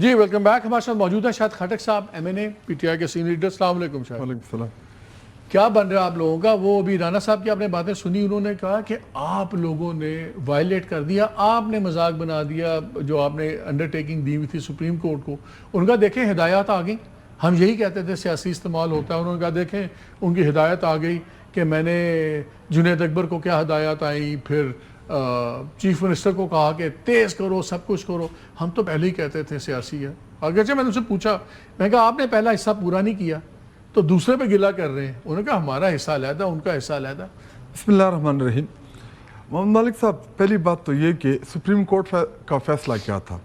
جی welcome back. ہمارے ساتھ موجود ہیں شاہد خٹک صاحب, MNA PTI کے سینئر لیڈر. السلام علیکم شاہد. وعلیکم السلام. کیا بن رہا ہے آپ لوگوں کا؟ وہ ابھی رانا صاحب کی آپ نے باتیں سنی, انہوں نے کہا کہ آپ لوگوں نے وائلیٹ کر دیا, آپ نے مذاق بنا دیا جو آپ نے انڈرٹیکنگ دی ہوئی تھی سپریم کورٹ کو. ان کا دیکھیں ہدایات آ گئی, ہم یہی کہتے تھے سیاسی استعمال ہوتا ہے, انہوں نے کہا دیکھیں ان کی ہدایت آ گئی کہ میں نے جنید اکبر کو کیا ہدایات آئیں, پھر چیف منسٹر کو کہا کہ تیز کرو سب کچھ کرو. ہم تو پہلے ہی کہتے تھے سیاسی ہے. اگرچہ میں نے ان سے پوچھا, میں نے کہا آپ نے پہلا حصہ پورا نہیں کیا تو دوسرے پہ گلہ کر رہے ہیں. انہوں نے کہا ہمارا حصہ علیحدہ, ان کا حصہ علیحدہ. بسم اللہ الرحمن الرحیم. محمد مالک صاحب, پہلی بات تو یہ کہ سپریم کورٹ کا فیصلہ کیا تھا.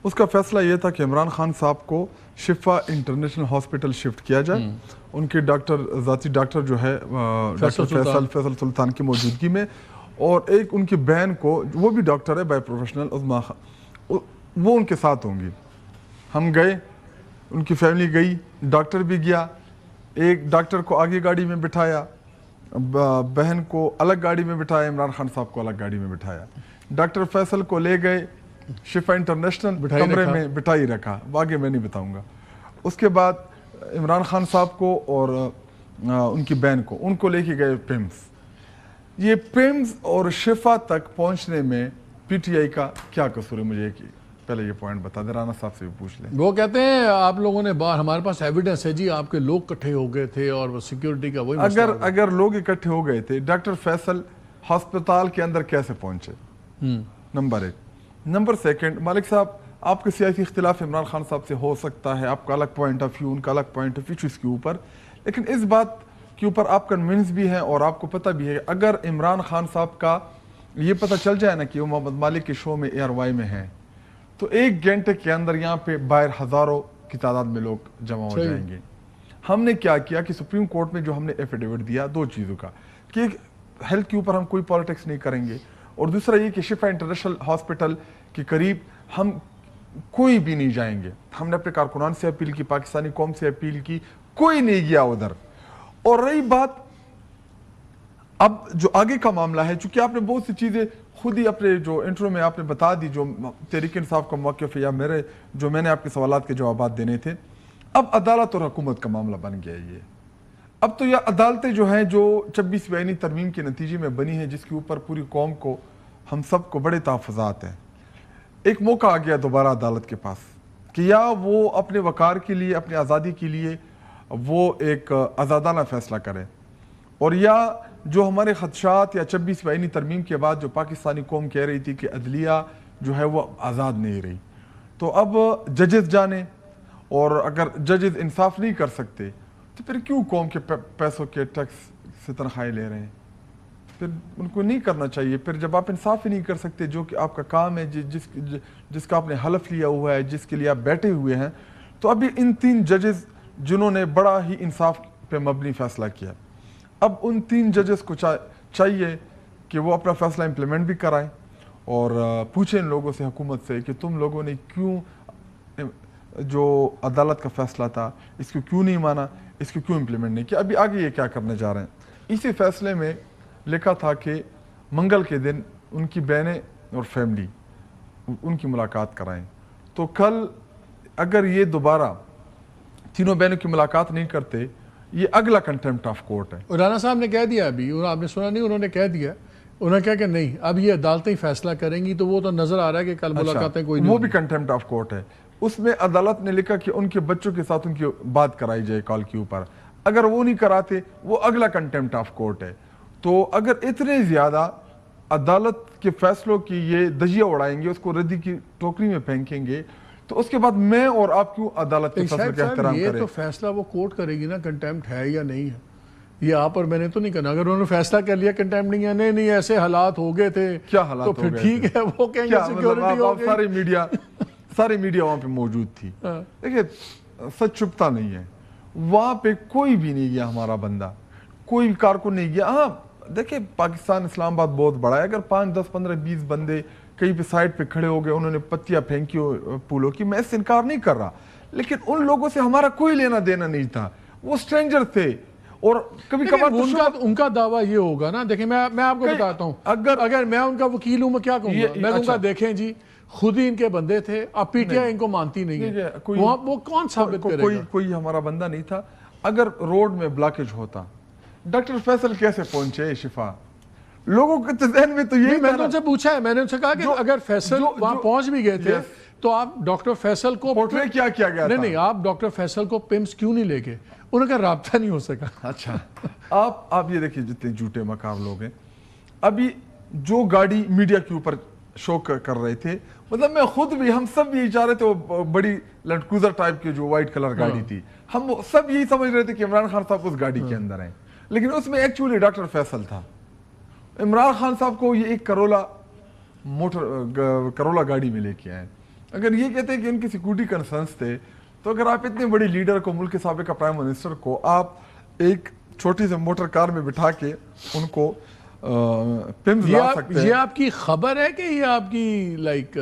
اس کا فیصلہ یہ تھا کہ عمران خان صاحب کو شفا انٹرنیشنل ہاسپٹل شفٹ کیا جائے, ان کے ذاتی ڈاکٹر جو ہے ڈاکٹر فیصل سلطان کی موجودگی میں, اور ایک ان کی بہن کو, وہ بھی ڈاکٹر ہے بائی پروفیشنل, عظمیٰ خان, وہ ان کے ساتھ ہوں گی. ہم گئے, ان کی فیملی گئی, ڈاکٹر بھی گیا. ایک ڈاکٹر کو آگے گاڑی میں بٹھایا, بہن کو الگ گاڑی میں بٹھایا, عمران خان صاحب کو الگ گاڑی میں بٹھایا. ڈاکٹر فیصل کو لے گئے شفا انٹرنیشنل کمرے میں بٹھائی رکھا, آگے میں نہیں بتاؤں گا. اس کے بعد عمران خان صاحب کو اور ان کی بہن کو, ان کو لے کے گئے پیمز. یہ پیمز اور شفا تک پہنچنے میں PTI کا کیا قصور ہے؟ مجھے پہلے یہ پوائنٹ بتا دیں, رانا صاحب سے بھی پوچھ لیں. وہ کہتے ہیں آپ لوگوں نے باہر, ہمارے پاس ایویڈنس ہے جی, آپ کے لوگ اکٹھے ہو گئے تھے اور وہ سیکیورٹی کا وہی مسئلہ ہو گیا. اگر لوگ اکٹھے ہو گئے تھے, ڈاکٹر فیصل ہسپتال کے اندر کیسے پہنچے؟ نمبر 1. نمبر 2, مالک صاحب آپ کا سیاسی اختلاف عمران خان صاحب سے ہو سکتا ہے, آپ کا الگ پوائنٹ آف ویو, ان کا الگ پوائنٹ آف ویو اس کے اوپر, لیکن اس بات کے اوپر آپ کنونس بھی ہیں اور آپ کو پتہ بھی ہے اگر عمران خان صاحب کا یہ پتہ چل جائے نا کہ وہ محمد مالک کے شو میں ARY میں ہیں, تو 1 گھنٹے کے اندر یہاں پہ باہر ہزاروں کی تعداد میں لوگ جمع ہو جائیں گے. ہم نے کیا کیا کہ سپریم کورٹ میں جو ہم نے ایفیڈیوٹ دیا 2 چیزوں کا, کہ ہیلتھ کے اوپر ہم کوئی پالیٹکس نہیں کریں گے, اور دوسرا یہ کہ شفا انٹرنیشنل ہاسپٹل کے قریب ہم کوئی بھی نہیں جائیں گے. ہم نے اپنے کارکنان سے اپیل کی, پاکستانی قوم سے اپیل کی, کوئی نہیں گیا ادھر. اور رہی بات اب جو آگے کا معاملہ ہے, چونکہ آپ نے بہت سی چیزیں خود ہی اپنے جو انٹرو میں آپ نے بتا دی, جو تحریک انصاف کا موقف ہے یا میں نے آپ کے سوالات کے جوابات دینے تھے. اب عدالت اور حکومت کا معاملہ بن گیا یہ. اب تو یہ عدالتیں جو ہیں جو 26 آئینی ترمیم کے نتیجے میں بنی ہیں, جس کے اوپر پوری قوم کو, ہم سب کو بڑے تحفظات ہیں. ایک موقع آ گیا دوبارہ عدالت کے پاس کہ یا وہ اپنے وقار کے لیے, اپنی آزادی کے لیے وہ ایک آزادانہ فیصلہ کرے, اور یا جو ہمارے خدشات یا 26 آئینی ترمیم کے بعد جو پاکستانی قوم کہہ رہی تھی کہ عدلیہ جو ہے وہ آزاد نہیں رہی, تو اب ججز جانے, اور اگر ججز انصاف نہیں کر سکتے تو پھر کیوں قوم کے پیسوں کے ٹیکس سے تنخواہیں لے رہے ہیں؟ پھر ان کو نہیں کرنا چاہیے. پھر جب آپ انصاف ہی نہیں کر سکتے, جو کہ آپ کا کام ہے, جس کا آپ نے حلف لیا ہوا ہے, جس کے لیے آپ بیٹھے ہوئے ہیں, تو ابھی ان 3 ججز جنہوں نے بڑا ہی انصاف پہ مبنی فیصلہ کیا, اب ان 3 ججز کو چاہیے کہ وہ اپنا فیصلہ امپلیمنٹ بھی کرائیں, اور پوچھیں ان لوگوں سے, حکومت سے, کہ تم لوگوں نے کیوں جو عدالت کا فیصلہ تھا اس کو کیوں نہیں مانا, اس کو کیوں امپلیمنٹ نہیں کیا. ابھی آگے یہ کیا کرنے جا رہے ہیں. اسی فیصلے میں لکھا تھا کہ منگل کے دن ان کی بہنیں اور فیملی ان کی ملاقات کرائیں. تو کل اگر یہ دوبارہ تینوں بہنوں کی ملاقات نہیں کرتے, یہ اگلا کنٹمپٹ آف کورٹ ہے. رانا صاحب نے کہہ دیا, ابھی آپ نے سنا نہیں, انہوں نے کہہ دیا, انہوں نے کہا کہ نہیں اب یہ عدالتیں فیصلہ کریں گی, تو وہ تو نظر آ رہا ہے کہ کل ملاقاتیں کوئی نہیں, وہ بھی کنٹمپٹ آف کورٹ ہے. اس میں عدالت نے لکھا کہ ان کے بچوں کے ساتھ ان کی بات کرائی جائے کال کے اوپر, اگر وہ نہیں کراتے وہ اگلا کنٹمپٹ آف کورٹ ہے. تو اگر اتنے زیادہ عدالت کے فیصلوں کی یہ دجیہ اڑائیں گے, اس کو ردی کی ٹوکری میں پھینکیں گے, تو اس کے بعد میں اور آپ کیوں عدالت کے فیصلے کا احترام کریں؟ یہ تو فیصلہ وہ کورٹ کرے گی نا, کنٹمپٹ ہے یا نہیں ہے, یہ آپ اور میں نے تو نہیں کرنا. اگر انہوں نے فیصلہ کر لیا کنٹمپٹ نہیں ہے, نہیں ایسے حالات ہو گئے تھے, کیا حالات تو پھر ٹھیک ہے, وہ کہیں گے سیکیورٹی ہو گئی. ساری میڈیا وہاں پہ موجود تھی. دیکھیں سچ چھپتا نہیں ہے, وہاں پہ کوئی بھی نہیں گیا, ہمارا بندہ کوئی بھی کارکن نہیں گیا. ہاں دیکھیں پاکستان اسلام آباد بہت بڑا ہے, اگر 5 10 15 20 بندے کہیں پہ سائڈ پہ کھڑے ہو گئے, انہوں نے پتیاں پھینکی پھولوں کی, میں اس سے انکار نہیں کر رہا, لیکن ان لوگوں سے ہمارا کوئی لینا دینا نہیں تھا, وہ اسٹرینجر تھے. اور کبھی کبھار ان کا دعویٰ یہ ہوگا نا, دیکھیں میں آپ کو بتاتا ہوں, اگر میں ان کا وکیل ہوں, میں کیا کہوں گا, میں کہوں گا دیکھیں جی خود ہی ان کے بندے تھے, اب پی ٹی آئی ان کو مانتی نہیں ہے, وہ کون ثابت کرے گا؟ کوئی ہمارا بندہ نہیں تھا. اگر روڈ میں بلاکیج ہوتا, ڈاکٹر فیصل کیسے پہنچے شفا؟ لوگوں کے ذہن میں تو یہی میں نے ان سے پوچھا ہے, میں نے ان سے کہا کہ اگر فیصل وہاں پہنچ بھی گئے تھے تو آپ ڈاکٹر فیصل کو پورٹرے کیا کیا گیا تھا؟ نہیں, آپ ڈاکٹر فیصل کو پمس کیوں نہیں لے کے, انہوں کا رابطہ نہیں ہو سکا. اچھا, آپ یہ دیکھیں جتنے جھوٹے مکار لوگ ہیں. ابھی جو گاڑی میڈیا کے اوپر شو کر رہے تھے, مطلب میں خود بھی, ہم سب یہی چاہ رہے تھے, وہ بڑی لینڈ کروزر ٹائپ کی جو وائٹ کلر گاڑی تھی, ہم سب یہی سمجھ رہے تھے کہ عمران خان صاحب اس گاڑی کے اندر ہیں, لیکن اس میں ایکچولی ڈاکٹر فیصل تھا. عمران خان صاحب کو یہ ایک کرولا گاڑی میں لے کے آئے. اگر یہ کہتے ہیں کہ ان کی سیکورٹی کنسرنس تھے, تو اگر آپ اتنے بڑی لیڈر کو, ملک کے سابقہ پرائم منسٹر کو, آپ ایک چھوٹی سی موٹر کار میں بٹھا کے ان کو پمز لا سکتے ہیں. یہ آپ کی خبر ہے کہ یہ آپ کی لائک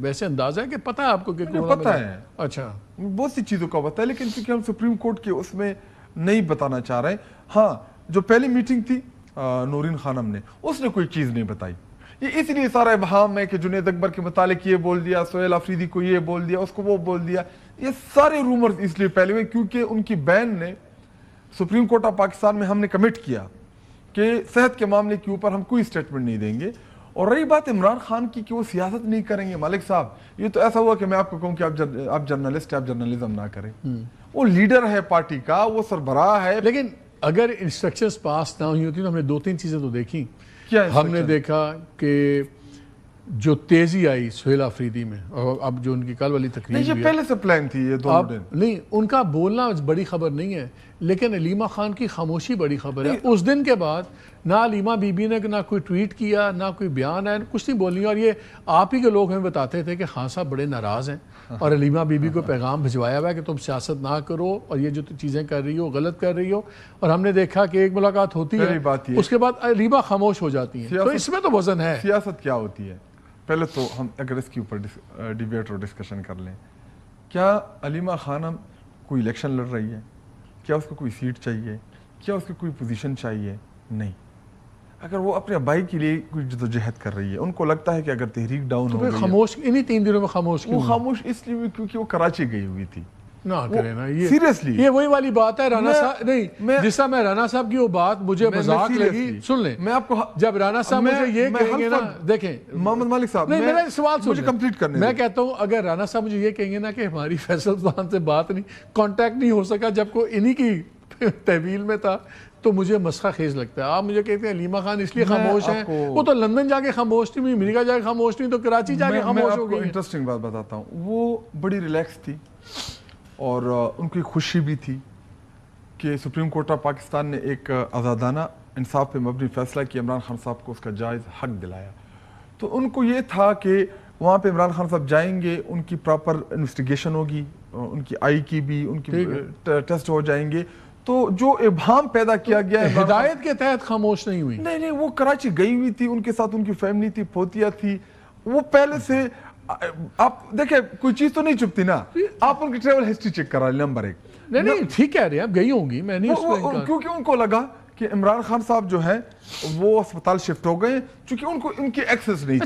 ویسے اندازہ ہے کہ پتہ ہے آپ کو کہ پتہ ہے؟ اچھا, بہت سی چیزوں کا پتہ ہے, لیکن چونکہ ہم سپریم کورٹ کے اس میں نہیں بتانا چاہ رہے ہیں. ہاں, جو پہلی میٹنگ تھی نورین خانم نے, اس نے کوئی چیز نہیں بتائی. یہ اس لیے سارا ابہام ہے کہ جنید اکبر کے متعلق یہ بول دیا, سہیل آفریدی کو یہ بول دیا, اس کو وہ بول دیا. یہ سارے رومرز اس لیے پہلے ہوئے کیونکہ ان کی بہن نے سپریم کورٹ آف پاکستان میں ہم نے کمٹ کیا کہ صحت کے معاملے کے اوپر ہم کوئی سٹیٹمنٹ نہیں دیں گے. اور رہی بات عمران خان کی کہ وہ سیاست نہیں کریں گے, مالک صاحب یہ تو ایسا ہوا کہ میں آپ کو کہوں کہ آپ جرنلسٹ ہیں, آپ جرنلزم نہ کریں. وہ لیڈر ہے پارٹی کا, وہ سربراہ ہے. لیکن اگر انسٹرکشنز پاس نہ ہوئی ہوتی تو ہم نے 2-3 چیزیں تو دیکھی. ہم نے دیکھا کہ جو تیزی آئی سہیل آفریدی میں, اور اب جو ان کی کل والی تقریر یہ پہلے سے پلان تھی, یہ دونوں دن نہیں, ان کا بولنا بڑی خبر نہیں ہے, لیکن علیمہ خان کی خاموشی بڑی خبر ہے. اس دن کے بعد نہ علیمہ بی بی نے نہ کوئی ٹویٹ کیا, نہ کوئی بیان ہے, کچھ نہیں بولی. اور یہ آپ ہی کے لوگ ہمیں بتاتے تھے کہ خان صاحب بڑے ناراض ہیں اور علیمہ بی بی کو پیغام بھجوایا ہوا ہے کہ تم سیاست نہ کرو اور یہ جو چیزیں کر رہی ہو غلط کر رہی ہو. اور ہم نے دیکھا کہ ایک ملاقات ہوتی ہے, اس کے بعد علیمہ خاموش ہو جاتی ہیں. تو اس میں تو وزن ہے. سیاست کیا ہوتی ہے؟ پہلے تو ہم اگر اس کے اوپر ڈیبیٹ اور ڈسکشن کر لیں, کیا علیمہ خانم کوئی الیکشن لڑ رہی ہے؟ کیا اس کو کوئی سیٹ چاہیے؟ کیا اس کو کوئی پوزیشن چاہیے؟ نہیں. اگر وہ اپنے بھائی کے لیے کوئی جدوجہد کر رہی ہے, ان کو لگتا ہے کہ اگر تحریک ڈاؤن ہو گئی, خاموش انہی 3 دنوں میں خاموش کیوں؟ وہ خاموش اس لیے کیونکہ وہ کراچی گئی ہوئی تھی. نہ کرے نا, یہ سیریسلی یہ وہی والی بات ہے. رانا صاحب نہیں, جس طرح میں رانا صاحب کی وہ بات مجھے مذاق لگی, سن لیں, میں آپ کو جب رانا صاحب مجھے یہ کہیں گے نا, دیکھیں محمد مالک صاحب, نہیں میرا سوال مجھے کمپلیٹ کرنے, میں کہتا ہوں اگر رانا صاحب مجھے یہ کہیں گے نا کہ ہماری فیصل خان سے بات نہیں, کانٹیکٹ نہیں ہو سکا جب کو انہی کی تحویل میں تھا, تو مجھے مسخہ خیز لگتا ہے. آپ مجھے کہتے ہیں علیمہ خان اس لیے خاموش ہیں, وہ تو لندن جا کے خاموش تھی, امریکہ جا کے خاموش تھی, تو کراچی جا کے خاموش ہو گئی. میں انٹرسٹنگ بات بتاتا ہوں, وہ بڑی ریلیکس تھی اور ان کی خوشی بھی تھی کہ سپریم کورٹ آف پاکستان نے ایک آزادانہ انصاف پہ مبنی فیصلہ کیا, عمران خان صاحب کو اس کا جائز حق دلایا. تو ان کو یہ تھا کہ وہاں پہ عمران خان صاحب جائیں گے, ان کی پراپر انویسٹیگیشن ہوگی, ان کی آئی کی بھی ان کی ٹیسٹ ہو جائیں گے. تو جو ابہام پیدا کیا گیا ہے, ہدایت کے تحت خاموش نہیں ہوئی. نہیں, وہ کراچی گئی ہوئی تھی, ان کے ساتھ ان کی فیملی تھی, پوتیا تھی, وہ پہلے سے. آپ دیکھیں کوئی چیز تو نہیں چھپتی نا, آپ ان کی ٹریول ہسٹری چیک کرا لیں. نمبر 1, نہیں ٹھیک کہہ رہے ہیں, اب گئی ہوں گی, میں نہیں اس کو انکار, کیونکہ ان کو لگا کہ عمران خان صاحب جو ہیں وہ اسپتال شفٹ ہو گئے, چونکہ ان کو ان کی ایکسس نہیں.